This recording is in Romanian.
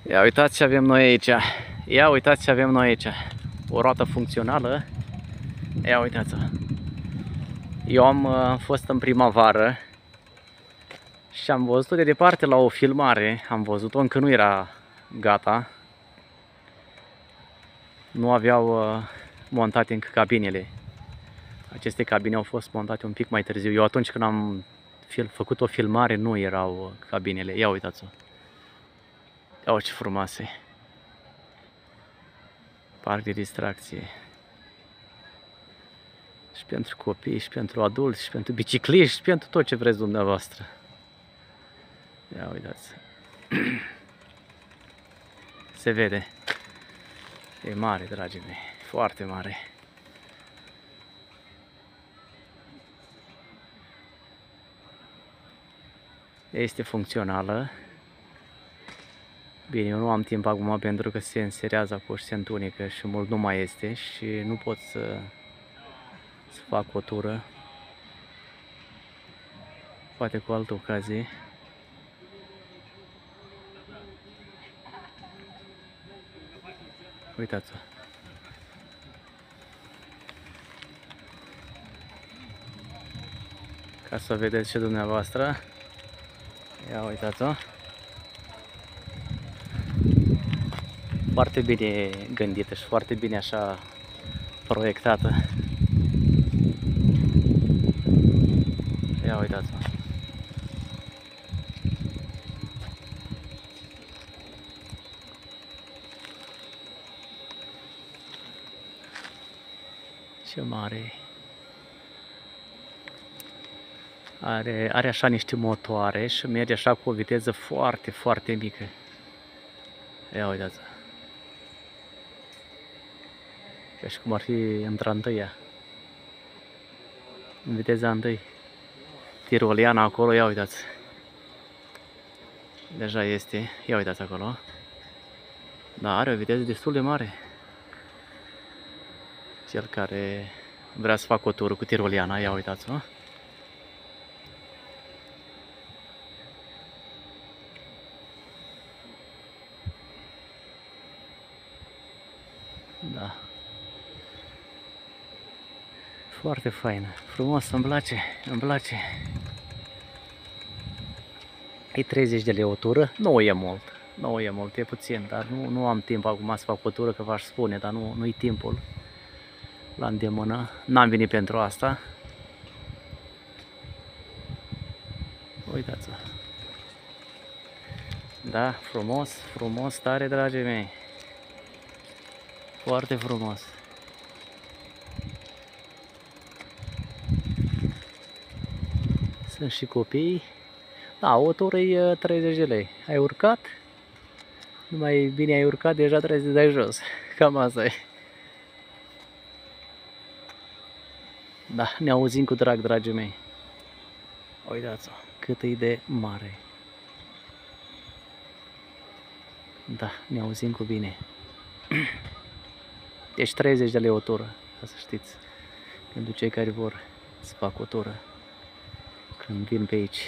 Ia uitați ce avem noi aici. Ia uitați ce avem noi aici. O roată funcțională. Ia uitați-o. Eu am fost în primăvară și am văzut-o de departe la o filmare. Am văzut-o, încă nu era gata. Nu aveau montate încă cabinele. Aceste cabine au fost montate un pic mai târziu. Eu atunci când am făcut o filmare nu erau cabinele. Ia uitați-o. Ia ce frumoase. Parc de distracție. Și pentru copii, și pentru adulți, și pentru bicicliști, și pentru tot ce vreți dumneavoastră. Ia uitați. Se vede. E mare, dragii mei. Foarte mare. Este funcțională. Bine, eu nu am timp acum pentru că se înserează acolo și se întunecă și mult nu mai este și nu pot să fac o tură. Poate cu altă ocazie. Uitați-o. Ca să vedeți și dumneavoastră. Ia uitați-o. Foarte bine gândită și foarte bine așa proiectată. Ia uitați-o. Ce mare. Are așa niște motoare și merge așa cu o viteză foarte, foarte mică. Ia uitați-o. Ca și cum ar fi într-a-întâia. În viteza întâi. Tiroliana acolo, ia uitați. Deja este. Ia uitați acolo. Da, are o viteză destul de mare. Cel care vrea să facă o tură cu tiroliana, ia uitați-o. Da. Foarte faină. Frumos, îmi place, îmi place. E 30 de lei o tură, nu e mult. Nu e mult, e puțin, dar nu am timp acum să fac o tură, că v-aș spune, dar nu-i timpul la îndemână. N-am venit pentru asta. Uitați-o. Da, frumos, frumos, tare, dragii mei. Foarte frumos. Sunt și copii. Da, o tură e 30 de lei. Ai urcat? Numai bine ai urcat, deja trebuie să te dai jos. Cam asta e. Da, ne auzim cu drag, dragii mei. Uitați-o, cât e de mare. Da, ne auzim cu bine. Deci 30 de lei o tură, ca să știți. Pentru cei care vor să facă o tură când vin pe aici.